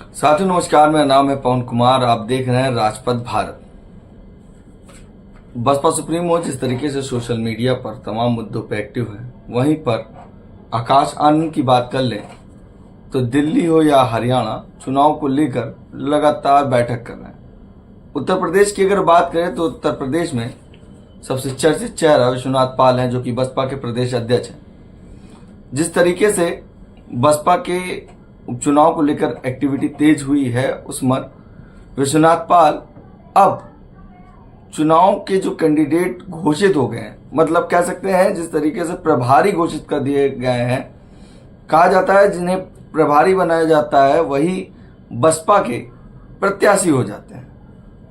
साथियों नमस्कार, मेरा नाम है पवन कुमार। आप देख रहे हैं राजपथ भारत। बसपा सुप्रीमो जिस तरीके से सोशल मीडिया पर तमाम मुद्दों पर एक्टिव है, वहीं पर आकाश आनंद की बात कर लें तो दिल्ली हो या हरियाणा, चुनाव को लेकर लगातार बैठक कर रहे हैं। उत्तर प्रदेश की अगर बात करें तो उत्तर प्रदेश में सबसे चर्चित चेहरा विश्वनाथ पाल हैं, जो कि बसपा के प्रदेश अध्यक्ष हैं। जिस तरीके से बसपा के उपचुनाव को लेकर एक्टिविटी तेज हुई है, उसमें विश्वनाथ पाल अब चुनाव के जो कैंडिडेट घोषित हो गए हैं, मतलब कह सकते हैं जिस तरीके से प्रभारी घोषित कर दिए गए हैं। कहा जाता है जिन्हें प्रभारी बनाया जाता है वही बसपा के प्रत्याशी हो जाते हैं।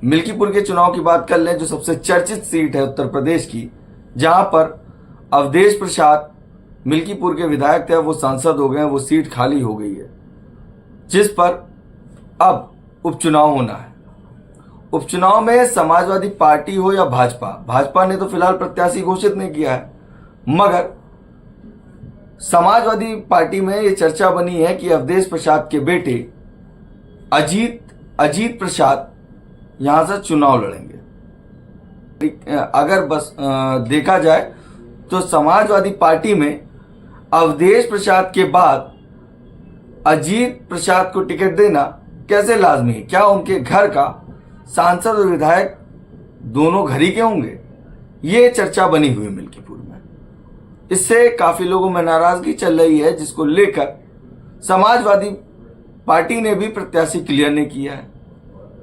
मिल्कीपुर के चुनाव की बात कर लें, जो सबसे चर्चित सीट है उत्तर प्रदेश की, जहां पर अवधेश प्रसाद मिल्कीपुर के विधायक थे, वो सांसद हो गए, वो सीट खाली हो गई है, जिस पर अब उपचुनाव होना है। उपचुनाव में समाजवादी पार्टी हो या भाजपा ने तो फिलहाल प्रत्याशी घोषित नहीं किया है, मगर समाजवादी पार्टी में ये चर्चा बनी है कि अवधेश प्रसाद के बेटे अजीत प्रसाद यहां से चुनाव लड़ेंगे। अगर बस देखा जाए तो समाजवादी पार्टी में अवधेश प्रसाद के बाद अजीत प्रसाद को टिकट देना कैसे लाजमी है? क्या उनके घर का सांसद और विधायक दोनों घर ही के होंगे? ये चर्चा बनी हुई मिल्कीपुर में। इससे काफी लोगों में नाराजगी चल रही है, जिसको लेकर समाजवादी पार्टी ने भी प्रत्याशी क्लियर नहीं किया है।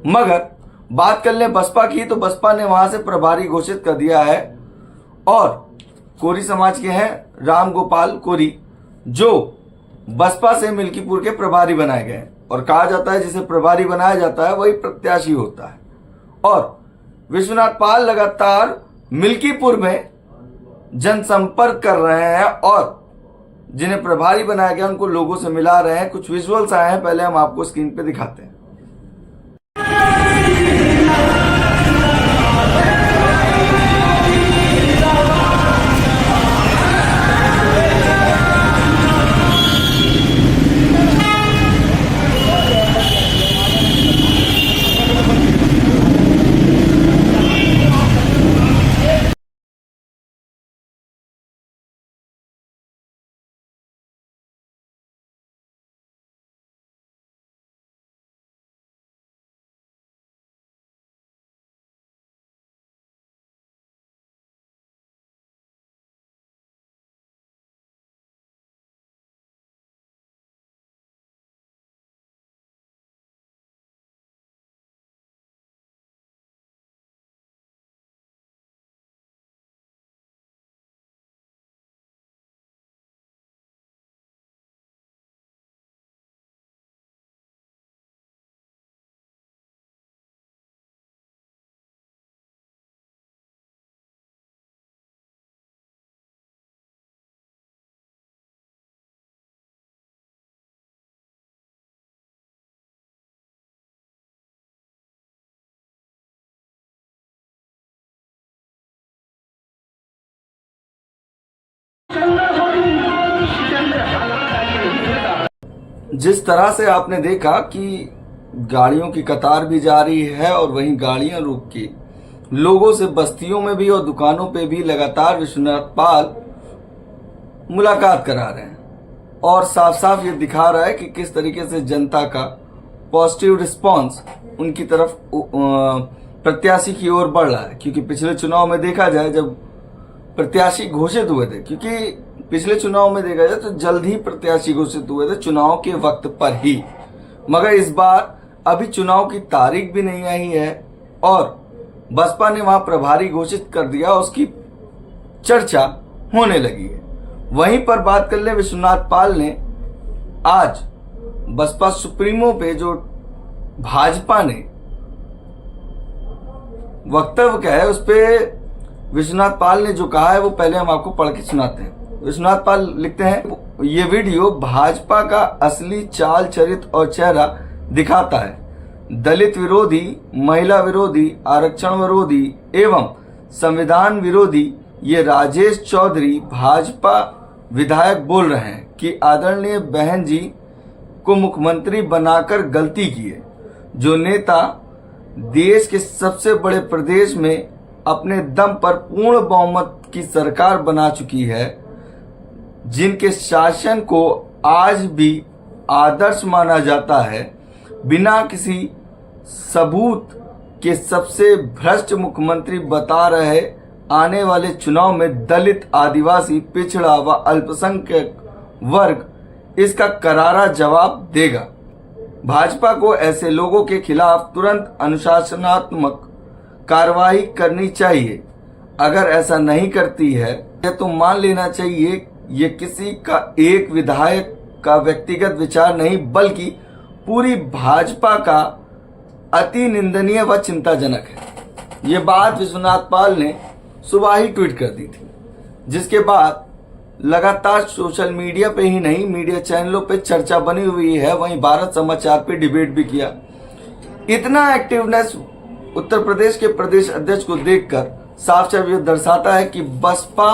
मगर बात कर लें बसपा की, तो बसपा ने वहां से प्रभारी घोषित कर दिया है, और कोरी समाज के हैं राम गोपाल कोरी, जो बसपा से मिल्कीपुर के प्रभारी बनाए गए। और कहा जाता है जिसे प्रभारी बनाया जाता है वही प्रत्याशी होता है। और विश्वनाथ पाल लगातार मिल्कीपुर में जनसंपर्क कर रहे हैं और जिन्हें प्रभारी बनाया गया उनको लोगों से मिला रहे हैं। कुछ विजुअल्स आए हैं, पहले हम आपको स्क्रीन पे दिखाते हैं। जिस तरह से आपने देखा कि गाड़ियों की कतार भी जारी है और वहीं गाड़ियां रुक के लोगों से बस्तियों में भी और दुकानों पे भी लगातार विश्वनाथ पाल मुलाकात करा रहे हैं, और साफ साफ ये दिखा रहा है कि किस तरीके से जनता का पॉजिटिव रिस्पांस उनकी तरफ प्रत्याशी की ओर बढ़ रहा है। क्योंकि पिछले चुनाव में देखा जाए, जब प्रत्याशी घोषित हुए थे, क्योंकि पिछले चुनाव में देखा जाए तो जल्द ही प्रत्याशी घोषित हुए थे चुनाव के वक्त पर ही, मगर इस बार अभी चुनाव की तारीख भी नहीं आई है और बसपा ने वहां प्रभारी घोषित कर दिया, उसकी चर्चा होने लगी है। वहीं पर बात कर ले, विश्वनाथ पाल ने आज बसपा सुप्रीमो पे जो भाजपा ने वक्तव्य कहा है, उस पे विश्वनाथ पाल ने जो कहा है वो पहले हम आपको पढ़ के सुनाते हैं। विश्वनाथ पाल लिखते हैं, ये वीडियो भाजपा का असली चाल चरित्र और चेहरा दिखाता है। दलित विरोधी, महिला विरोधी, आरक्षण विरोधी एवं संविधान विरोधी ये राजेश चौधरी भाजपा विधायक बोल रहे हैं कि आदरणीय बहन जी को मुख्यमंत्री बनाकर गलती की है। जो नेता देश के सबसे बड़े प्रदेश में अपने दम पर पूर्ण बहुमत की सरकार बना चुकी है, जिनके शासन को आज भी आदर्श माना जाता है, बिना किसी सबूत के सबसे भ्रष्ट मुख्यमंत्री बता रहे आने वाले चुनाव में दलित, आदिवासी, पिछड़ा व अल्पसंख्यक वर्ग इसका करारा जवाब देगा। भाजपा को ऐसे लोगों के खिलाफ तुरंत अनुशासनात्मक कार्रवाई करनी चाहिए। अगर ऐसा नहीं करती है तो मान लेना चाहिए ये किसी का एक विधायक का व्यक्तिगत विचार नहीं, बल्कि पूरी भाजपा का अति निंदनीय व चिंताजनक है। ये बात विश्वनाथ पाल ने सुबह ही ट्वीट कर दी थी, जिसके बाद लगातार सोशल मीडिया पे ही नहीं, मीडिया चैनलों पे चर्चा बनी हुई है। वहीं भारत समाचार पे डिबेट भी किया। इतना एक्टिवनेस उत्तर प्रदेश के प्रदेश अध्यक्ष को देखकर साफ साफ यह दर्शाता है कि बसपा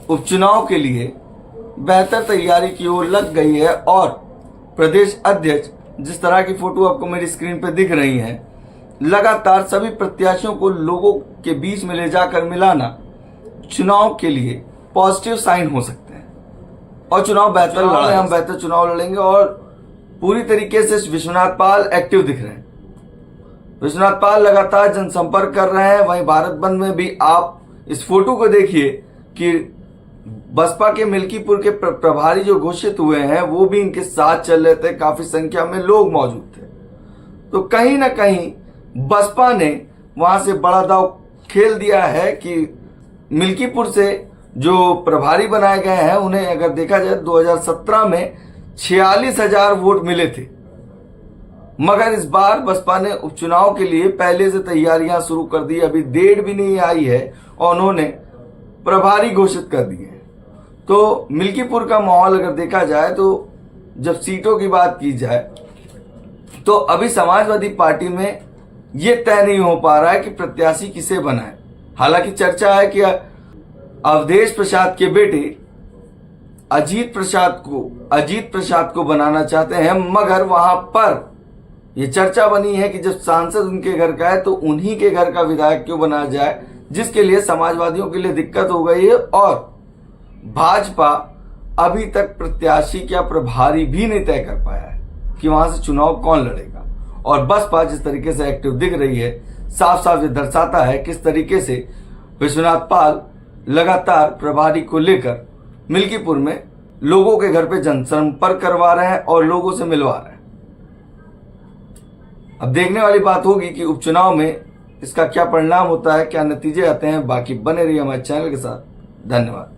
उपचुनाव के लिए बेहतर तैयारी की ओर लग गई है। और प्रदेश अध्यक्ष, जिस तरह की फोटो आपको मेरी स्क्रीन पर दिख रही है, लगातार सभी प्रत्याशियों को लोगों के बीच में ले जाकर मिलाना चुनाव के लिए पॉजिटिव साइन हो सकते हैं। और चुनाव बेहतर लड़ेंगे, हम बेहतर चुनाव लड़ेंगे। और पूरी तरीके से विश्वनाथ पाल एक्टिव दिख रहे हैं। विश्वनाथ पाल लगातार जनसंपर्क कर रहे हैं। वहीं भारत बंद में भी आप इस फोटो को देखिए कि बसपा के मिल्कीपुर के प्रभारी जो घोषित हुए हैं वो भी इनके साथ चल रहे थे। काफी संख्या में लोग मौजूद थे। तो कहीं ना कहीं बसपा ने वहां से बड़ा दांव खेल दिया है कि मिल्कीपुर से जो प्रभारी बनाए गए हैं उन्हें अगर देखा जाए 2017 में 46,000 वोट मिले थे, मगर इस बार बसपा ने उपचुनाव के लिए पहले से तैयारियां शुरू कर दी। अभी डेट भी नहीं आई है और उन्होंने प्रभारी घोषित कर दिए। तो मिल्कीपुर का माहौल अगर देखा जाए तो जब सीटों की बात की जाए तो अभी समाजवादी पार्टी में ये तय नहीं हो पा रहा है कि प्रत्याशी किसे बनाए। हालांकि चर्चा है कि अवधेश प्रसाद के बेटे अजीत प्रसाद को बनाना चाहते हैं, मगर वहां पर यह चर्चा बनी है कि जब सांसद उनके घर का है तो उन्हीं के घर का विधायक क्यों बनाया जाए, जिसके लिए समाजवादियों के लिए दिक्कत हो गई है। और भाजपा अभी तक प्रत्याशी क्या प्रभारी भी नहीं तय कर पाया है कि वहां से चुनाव कौन लड़ेगा। और बसपा जिस तरीके से एक्टिव दिख रही है, साफ साफ ये दर्शाता है किस तरीके से विश्वनाथ पाल लगातार प्रभारी को लेकर मिल्कीपुर में लोगों के घर पे जनसंपर्क करवा रहे हैं और लोगों से मिलवा रहे हैं। अब देखने वाली बात होगी कि उपचुनाव में इसका क्या परिणाम होता है, क्या नतीजे आते हैं। बाकी बने रहिए हमारे चैनल के साथ। धन्यवाद।